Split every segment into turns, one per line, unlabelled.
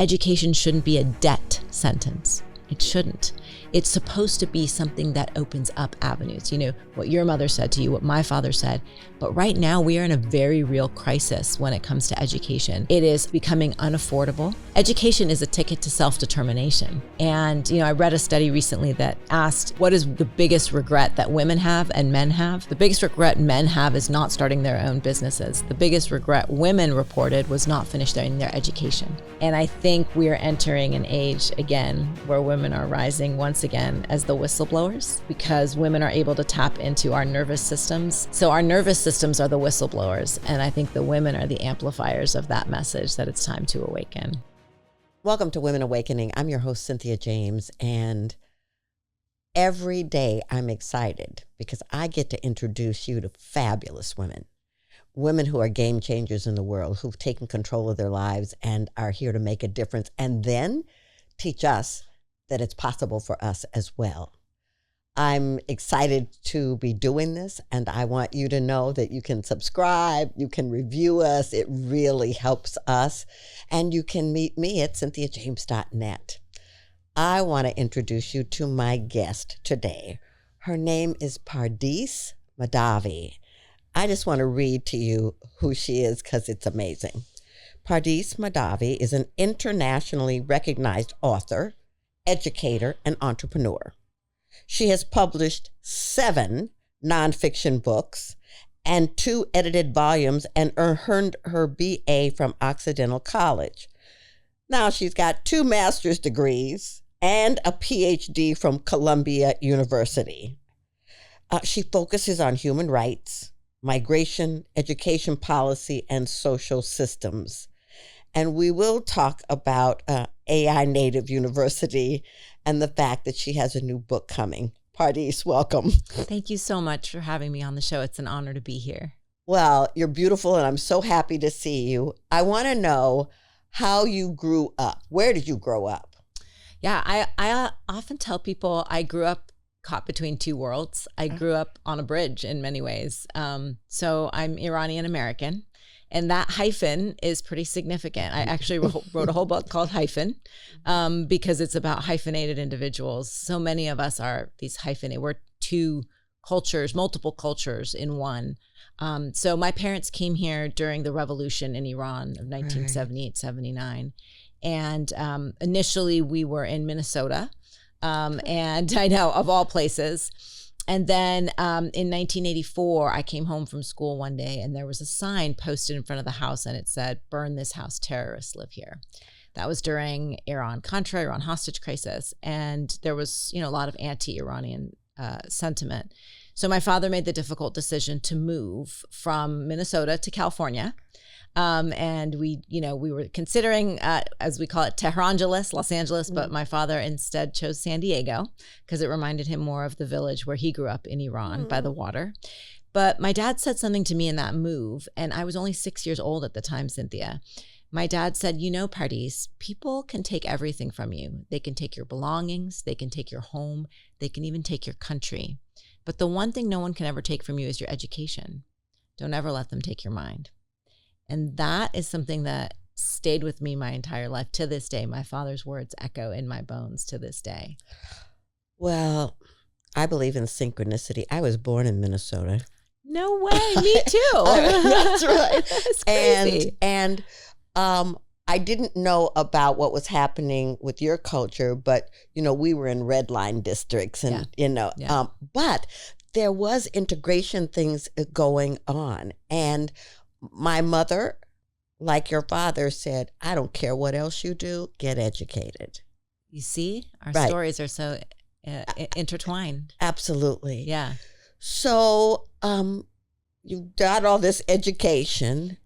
education shouldn't be a debt sentence. It shouldn't. It's supposed to be something that opens up avenues. You know, what your mother said to you, what my father said. But right now we are in a very real crisis when it comes to education. It is becoming unaffordable. Education is a ticket to self-determination. And, you know, I read a study recently that asked, what is the biggest regret that women have and men have? The biggest regret men have is not starting their own businesses. The biggest regret women reported was not finishing their education. And I think we are entering an age again where women are rising once again as the whistleblowers, because women are able to tap into our nervous systems. So our nervous systems are the whistleblowers, and I think the women are the amplifiers of that message that it's time to awaken.
Welcome to Women Awakening. I'm your host, Cynthia James, and every day I'm excited because I get to introduce you to fabulous women who are game changers in the world, who've taken control of their lives and are here to make a difference, and then teach us that it's possible for us as well. I'm excited to be doing this, and I want you to know that you can subscribe, you can review us. It really helps us. And you can meet me at cynthiajames.net. I want to introduce you to my guest today. Her name is Pardis Mahdavi. I just want to read to you who she is because it's amazing. Pardis Mahdavi is an internationally recognized author, educator, and entrepreneur. She has published 7 nonfiction books and 2 edited volumes and earned her BA from Occidental College. Now she's got 2 master's degrees and a PhD from Columbia University. She focuses on human rights, migration, education policy, and social systems. And we will talk about AI Native University and the fact that she has a new book coming. Pardis, welcome.
Thank you so much for having me on the show. It's an honor to be here.
Well, you're beautiful, and I'm so happy to see you. I want to know how you grew up. Where did you grow up?
Yeah, I often tell people I grew up caught between 2 worlds. I grew up on a bridge in many ways. So I'm Iranian American. And that hyphen is pretty significant. I actually wrote a whole book called Hyphen because it's about hyphenated individuals. So many of us are these hyphenated. We're 2 cultures, multiple cultures in one. So my parents came here during the revolution in Iran of 1978, 79. And initially we were in Minnesota. And I know, of all places. And then in 1984, I came home from school one day and there was a sign posted in front of the house and it said, "Burn this house, terrorists live here." That was during Iran-Contra, Iran hostage crisis. And there was, you know, a lot of anti-Iranian sentiment. So my father made the difficult decision to move from Minnesota to California. And we were considering, as we call it, Tehrangeles, Los Angeles, but my father instead chose San Diego because it reminded him more of the village where he grew up in Iran by the water. But my dad said something to me in that move, and I was only 6 years old at the time, Cynthia. My dad said, "You know, Pardis, people can take everything from you. They can take your belongings, they can take your home, they can even take your country. But the one thing no one can ever take from you is your education. Don't ever let them take your mind." And that is something that stayed with me my entire life. To this day, my father's words echo in my bones to this day.
Well, I believe in synchronicity. I was born in Minnesota.
No way, me too.
That's right.
That's crazy.
And I didn't know about what was happening with your culture, but, you know, we were in red line districts and, but there was integration things going on. And my mother, like your father, said, "I don't care what else you do, get educated."
You see, our stories are so intertwined.
Absolutely.
Yeah.
So you got all this education,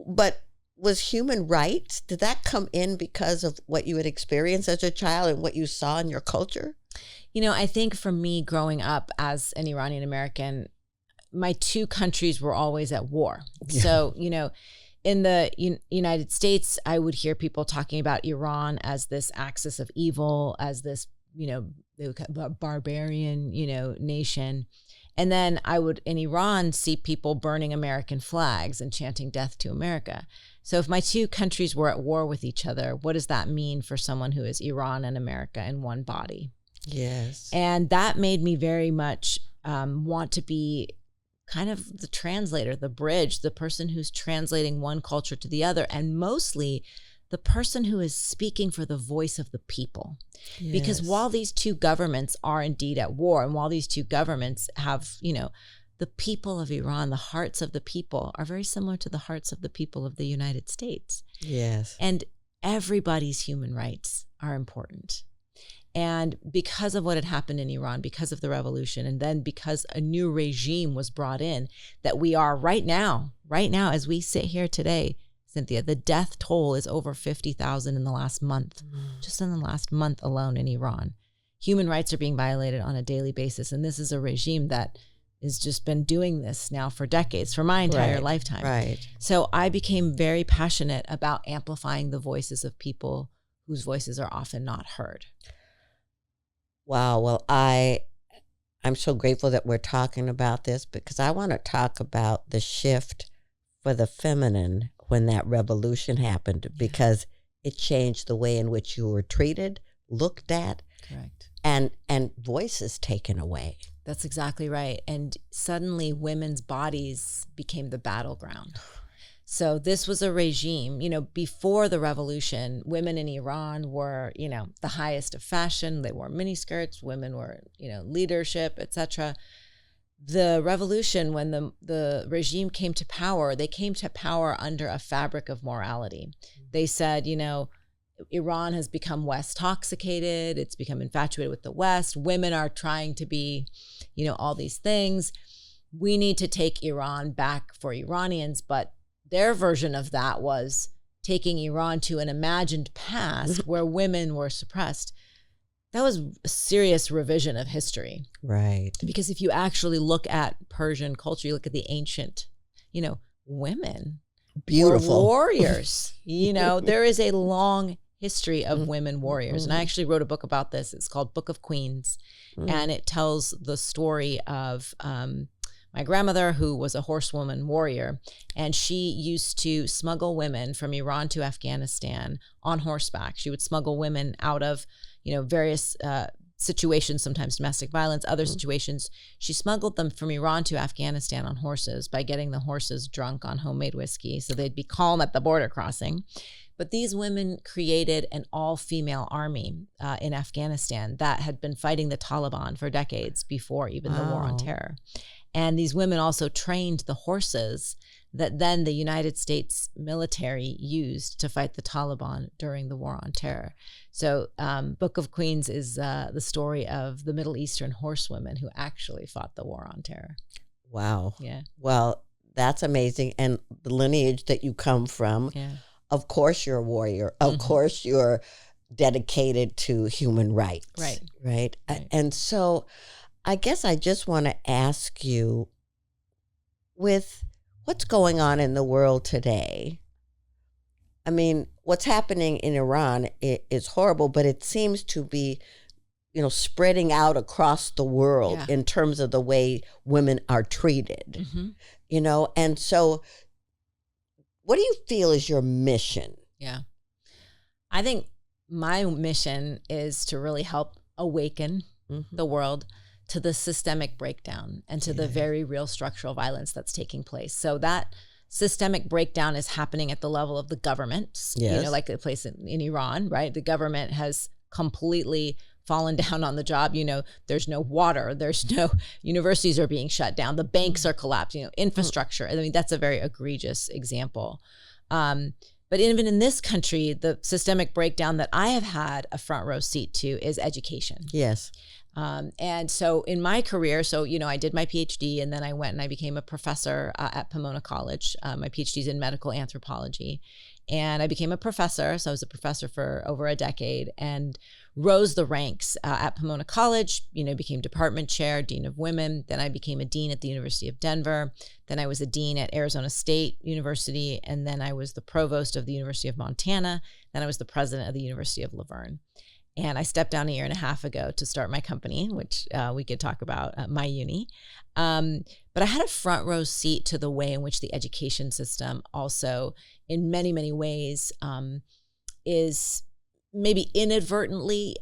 but was human rights, did that come in because of what you had experienced as a child and what you saw in your culture?
You know, I think for me growing up as an Iranian American, my 2 countries were always at war. Yeah. So, you know, in the United States, I would hear people talking about Iran as this axis of evil, as this, you know, barbarian, you know, nation. And then I would, in Iran, see people burning American flags and chanting death to America. So if my two countries were at war with each other, what does that mean for someone who is Iran and America in one body?
Yes.
And that made me very much want to be kind of the translator, the bridge, the person who's translating one culture to the other, and mostly the person who is speaking for the voice of the people.
Yes.
Because while these two governments are indeed at war, and while these two governments have, the people of Iran, the hearts of the people are very similar to the hearts of the people of the United States.
Yes.
And everybody's human rights are important. And because of what had happened in Iran, because of the revolution, and then because a new regime was brought in, that we are right now, as we sit here today, Cynthia, the death toll is over 50,000 in the last month, just in the last month alone in Iran. Human rights are being violated on a daily basis. And this is a regime that has just been doing this now for decades, for my entire lifetime.
Right.
So I became very passionate about amplifying the voices of people whose voices are often not heard.
Wow. Well, I'm so grateful that we're talking about this, because I want to talk about the shift for the feminine when that revolution happened, because it changed the way in which you were treated, looked at,
correct,
and voices taken away.
That's exactly right. And suddenly women's bodies became the battleground. So this was a regime, before the revolution, women in Iran were, the highest of fashion. They wore miniskirts. Women were, leadership, etc. The revolution, when the regime came to power, they came to power under a fabric of morality. They said, Iran has become West toxicated. It's become infatuated with the West. Women are trying to be, all these things. We need to take Iran back for Iranians. But their version of that was taking Iran to an imagined past where women were suppressed. That was a serious revision of history.
Right.
Because if you actually look at Persian culture, you look at the ancient, women.
Beautiful.
Were warriors. There is a long history of women warriors. And I actually wrote a book about this. It's called Book of Queens. And it tells the story of my grandmother, who was a horsewoman warrior, and she used to smuggle women from Iran to Afghanistan on horseback. She would smuggle women out of, various situations, sometimes domestic violence, other situations. She smuggled them from Iran to Afghanistan on horses by getting the horses drunk on homemade whiskey so they'd be calm at the border crossing. But these women created an all-female army in Afghanistan that had been fighting the Taliban for decades before even the war on terror. And these women also trained the horses that then the United States military used to fight the Taliban during the war on terror. So Book of Queens is the story of the Middle Eastern horsewomen who actually fought the war on terror.
Wow.
Yeah.
Well, that's amazing. And the lineage that you come from, of course you're a warrior. Of course you're dedicated to human rights. Right. And so I guess I just want to ask you, with what's going on in the world today, I mean, what's happening in Iran is horrible, but it seems to be, spreading out across the world in terms of the way women are treated, and so what do you feel is your mission?
Yeah. I think my mission is to really help awaken the world to the systemic breakdown and to the very real structural violence that's taking place. So that systemic breakdown is happening at the level of the government, like the place in Iran, right? The government has completely fallen down on the job. There's no water, there's no, universities are being shut down, the banks are collapsing, infrastructure. I mean, that's a very egregious example. But even in this country, the systemic breakdown that I have had a front row seat to is education.
Yes.
And so in my career, I did my PhD, and then I went and I became a professor at Pomona College. My PhD is in medical anthropology, and I became a professor. So I was a professor for over a decade and rose the ranks at Pomona College, became department chair, dean of women. Then I became a dean at the University of Denver. Then I was a dean at Arizona State University. And then I was the provost of the University of Montana. Then I was the president of the University of La Verne. And I stepped down a year and a half ago to start my company, which we could talk about at my uni. But I had a front row seat to the way in which the education system also, in many, many ways, is maybe inadvertently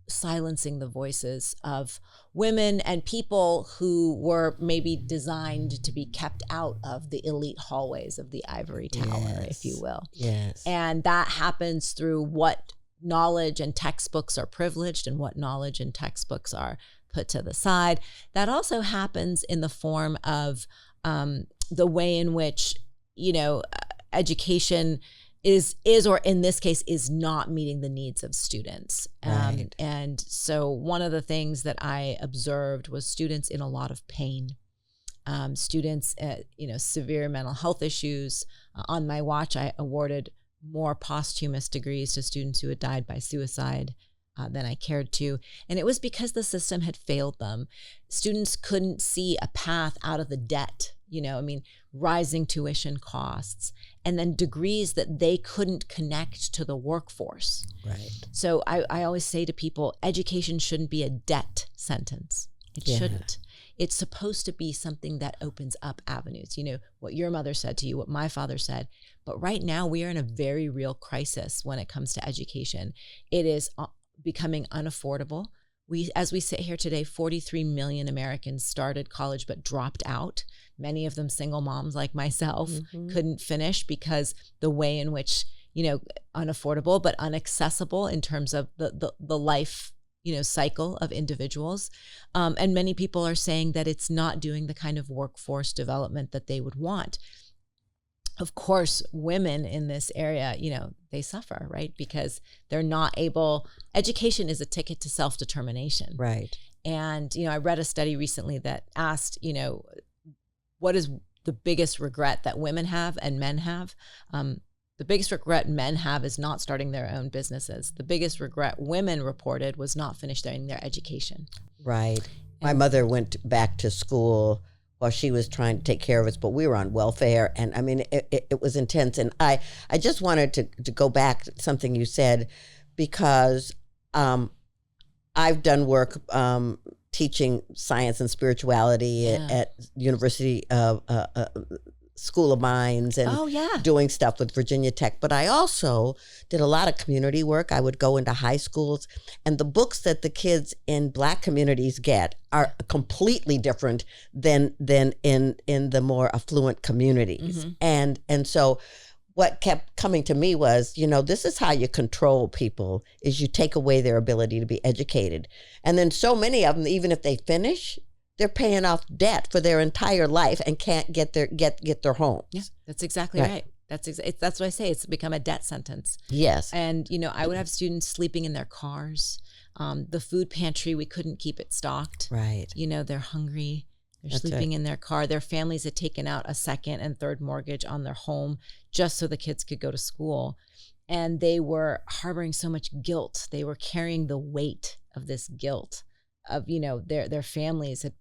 silencing the voices of women and people who were maybe designed to be kept out of the elite hallways of the ivory tower, if you will.
Yes.
And that happens through what knowledge and textbooks are privileged and what knowledge and textbooks are put to the side. That also happens in the form of the way in which, education is or in this case is not meeting the needs of students.
Right.
And so one of the things that I observed was students in a lot of pain, students, severe mental health issues. On my watch, I awarded more posthumous degrees to students who had died by suicide than I cared to. And it was because the system had failed them. Students couldn't see a path out of the debt, rising tuition costs, and then degrees that they couldn't connect to the workforce.
Right.
So I always say to people, education shouldn't be a debt sentence. It shouldn't. It's supposed to be something that opens up avenues. What your mother said to you, what my father said. But right now we are in a very real crisis when it comes to education. It is becoming unaffordable. As we sit here today, 43 million Americans started college but dropped out. Many of them single moms like myself, couldn't finish because the way in which, unaffordable but inaccessible in terms of the life, cycle of individuals. And many people are saying that it's not doing the kind of workforce development that they would want. Of course, women in this area, they suffer, right? Because they're not able, education is a ticket to self-determination.
Right.
And, I read a study recently that asked, what is the biggest regret that women have and men have? The biggest regret men have is not starting their own businesses. The biggest regret women reported was not finishing their education.
Right. My mother went back to school while she was trying to take care of us, but we were on welfare. And I mean, it was intense. And I just wanted to go back to something you said, because I've done work teaching science and spirituality at University of School of Mines and doing stuff with Virginia Tech. But I also did a lot of community work. I would go into high schools, and the books that the kids in Black communities get are completely different than in the more affluent communities. And so what kept coming to me was, this is how you control people, is you take away their ability to be educated. And then so many of them, even if they finish, they're paying off debt for their entire life and can't get their homes.
Yeah, that's exactly right. That's what I say. It's become a debt sentence.
Yes.
And, I would have students sleeping in their cars. The food pantry, we couldn't keep it stocked.
Right.
They're hungry. They're sleeping in their car. Their families had taken out a second and third mortgage on their home just so the kids could go to school. And they were harboring so much guilt. They were carrying the weight of this guilt of, their families had,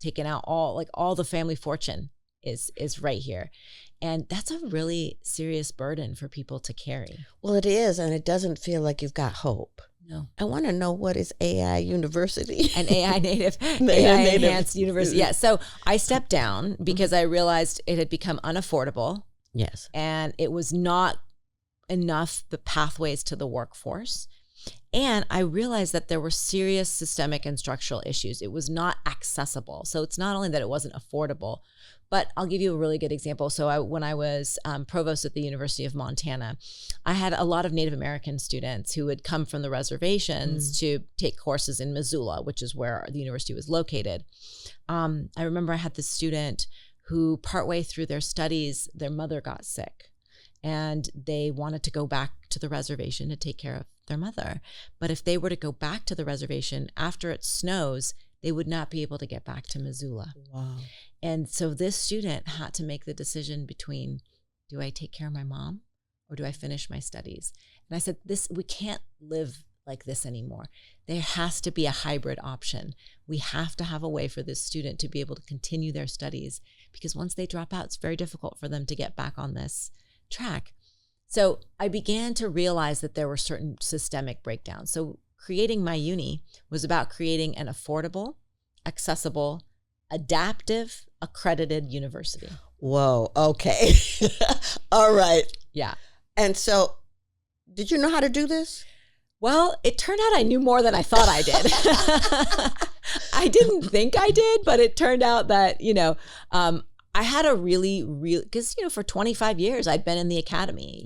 taken out all the family fortune is right here. And that's a really serious burden for people to carry.
Well, it is. And it doesn't feel like you've got hope.
No.
I want to know, what is AI University?
An AI native, AI enhanced university. Yeah. So I stepped down because I realized it had become unaffordable.
Yes.
And it was not enough the pathways to the workforce. And I realized that there were serious systemic and structural issues. It was not accessible. So it's not only that it wasn't affordable, but I'll give you a really good example. So when I was provost at the University of Montana, I had a lot of Native American students who had come from the reservations to take courses in Missoula, which is where the university was located. I remember I had this student who partway through their studies, their mother got sick and they wanted to go back to the reservation to take care of their mother. But if they were to go back to the reservation after it snows, they would not be able to get back to Missoula.
Wow.
And so this student had to make the decision between, do I take care of my mom or do I finish my studies? And I said, we can't live like this anymore. There has to be a hybrid option. We have to have a way for this student to be able to continue their studies, because once they drop out, it's very difficult for them to get back on this track. So I began to realize that there were certain systemic breakdowns. So creating my uni was about creating an affordable, accessible, adaptive, accredited university.
Whoa. Okay. All right.
Yeah.
And so, did you know how to do this?
Well, it turned out I knew more than I thought I did. I didn't think I did, but it turned out that, I had a really, because, for 25 years, I'd been in the academy,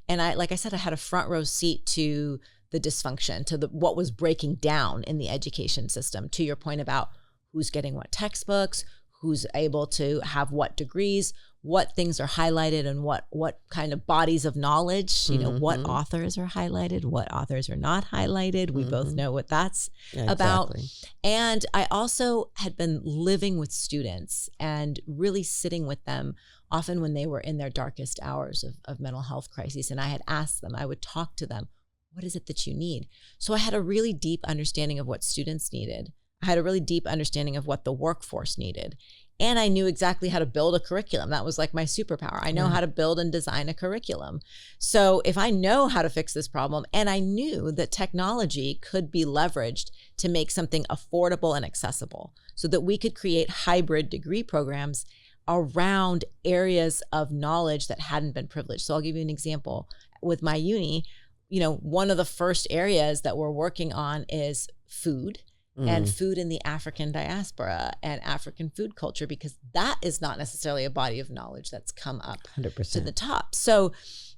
and like I said, I had a front row seat to the dysfunction, to what was breaking down in the education system, to your point about who's getting what textbooks, who's able to have what degrees, what things are highlighted, and what kind of bodies of knowledge, what authors are highlighted, what authors are not highlighted. We both know what that's about. And I also had been living with students and really sitting with them often when they were in their darkest hours of mental health crises. And I had asked them, I would talk to them, what is it that you need? So I had a really deep understanding of what students needed. I had a really deep understanding of what the workforce needed. And I knew exactly how to build a curriculum. That was like my superpower. I know how to build and design a curriculum. So if I know how to fix this problem, and I knew that technology could be leveraged to make something affordable and accessible so that we could create hybrid degree programs around areas of knowledge that hadn't been privileged. So I'll give you an example. With my uni, one of the first areas that we're working on is food. And food in the African diaspora and African food culture, because that is not necessarily a body of knowledge that's come up
100%.
To the top. So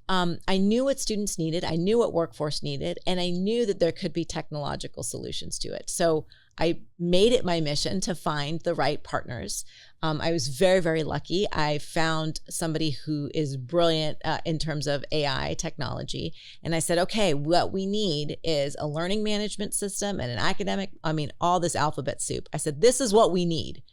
I knew what students needed, I knew what workforce needed, and I knew that there could be technological solutions to it. So I made it my mission to find the right partners. I was very, very lucky. I found somebody who is brilliant in terms of AI technology. And I said, okay, what we need is a learning management system and an academic, all this alphabet soup. I said, this is what we need.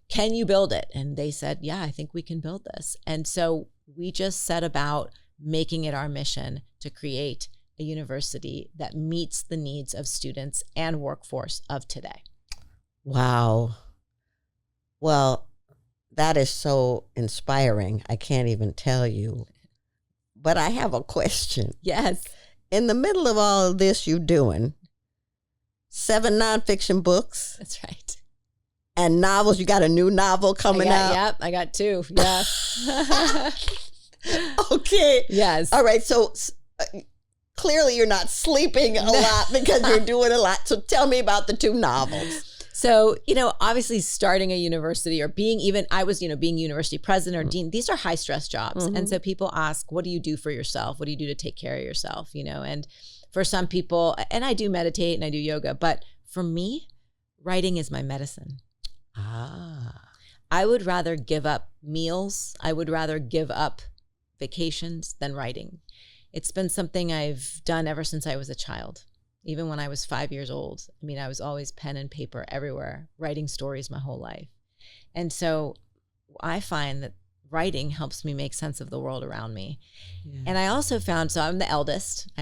Can you build it? And they said, yeah, I think we can build this. And so we just set about making it our mission to create a university that meets the needs of students and workforce of today.
Wow. Well, that is so inspiring. I can't even tell you. But I have a question.
Yes.
In the middle of all of this you're doing, 7 nonfiction books.
That's right.
And novels. You got a new novel coming out?
Yep, I got 2. Yeah.
Okay.
Yes.
All right. So clearly you're not sleeping a lot because you're doing a lot. So tell me about the 2 novels.
So, obviously starting a university or being being university president or dean, these are high stress jobs. And so people ask, what do you do for yourself? What do you do to take care of yourself? And for some people, and I do meditate and I do yoga, but for me, writing is my medicine. I would rather give up meals. I would rather give up vacations than writing. It's been something I've done ever since I was a child. Even when I was 5 years old, I was always pen and paper everywhere, writing stories my whole life. And so I find that writing helps me make sense of the world around me. Yeah. And I also found, so I'm the eldest,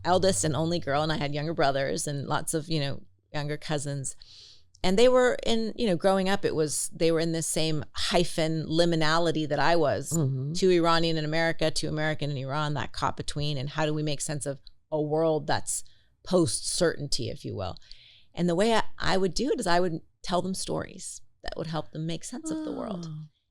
eldest and only girl, and I had younger brothers and lots of, younger cousins. And they were in, growing up, they were in this same hyphen liminality that I was, to Iranian in America, to American in Iran, that caught between, and how do we make sense of a world that's post-certainty, if you will. And the way I would do it is I would tell them stories that would help them make sense of the world.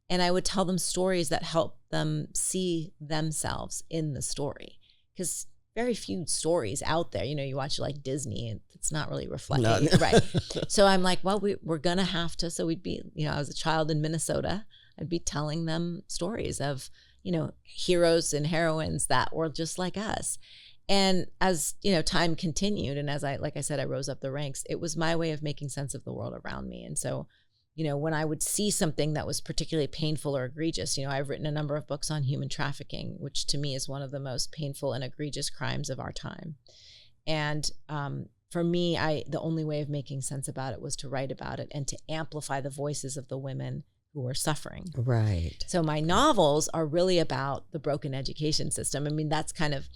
And I would tell them stories that help them see themselves in the story. Because very few stories out there, you watch like Disney and it's not really reflecting. No. Right. So I'm like, well, we're going to have to. So we'd be, I was a child in Minnesota. I'd be telling them stories of, heroes and heroines that were just like us. And as, time continued, and as I rose up the ranks, it was my way of making sense of the world around me. And so, when I would see something that was particularly painful or egregious, I've written a number of books on human trafficking, which to me is one of the most painful and egregious crimes of our time. And for me, the only way of making sense about it was to write about it and to amplify the voices of the women who are suffering.
Right.
So my novels are really about the broken education system. That's kind of,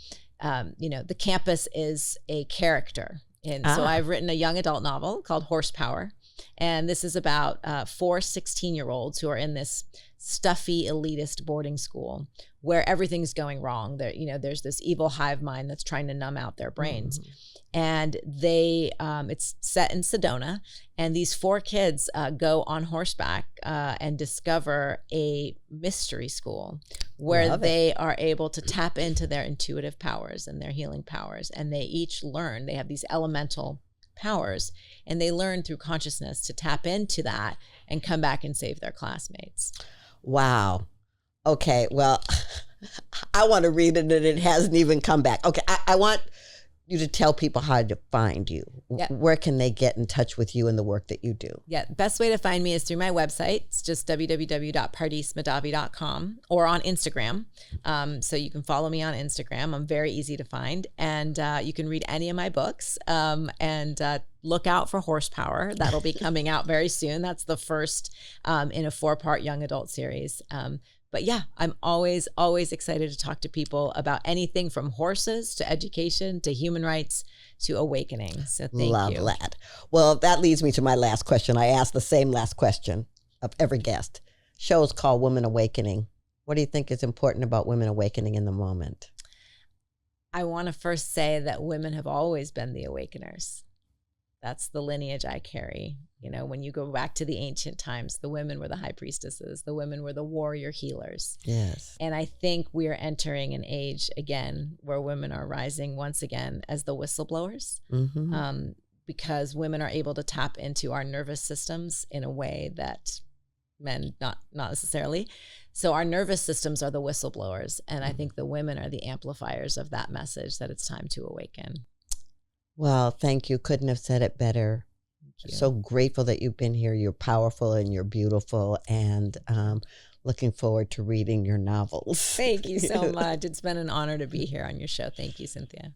the campus is a character. And so I've written a young adult novel called Horsepower. And this is about 4 16-year-olds who are in this stuffy elitist boarding school where everything's going wrong. There, there's this evil hive mind that's trying to numb out their brains. And it's set in Sedona, and these 4 kids go on horseback and discover a mystery school where they are able to tap into their intuitive powers and their healing powers. And they each learn, they have these elemental powers, and they learn through consciousness to tap into that and come back and save their classmates.
Wow. Okay. Well, I want to read it, and it hasn't even come back. Okay. I want you to tell people how to find you.
Yeah.
Where can they get in touch with you and the work that you do?
Yeah, best way to find me is through my website. It's just www.pardismahdavi.com, or on Instagram. So you can follow me on Instagram. I'm very easy to find. And you can read any of my books, and look out for Horsepower. That'll be coming out very soon. That's the first in a 4-part young adult series. But yeah, I'm always excited to talk to people about anything from horses to education to human rights to awakening. So thank you.
Love that. Well, that leads me to my last question. I ask the same last question of every guest. Show is called Women Awakening. What do you think is important about women awakening in the moment?
I want to first say that women have always been the awakeners. That's the lineage I carry. When you go back to the ancient times, the women were the high priestesses. The women were the warrior healers.
Yes.
And I think we are entering an age again where women are rising once again as the whistleblowers, because women are able to tap into our nervous systems in a way that men not necessarily. So our nervous systems are the whistleblowers. And I think the women are the amplifiers of that message that it's time to awaken.
Well, thank you. Couldn't have said it better. So grateful that you've been here. You're powerful and you're beautiful, and looking forward to reading your novels.
Thank you so much. It's been an honor to be here on your show. Thank you, Cynthia.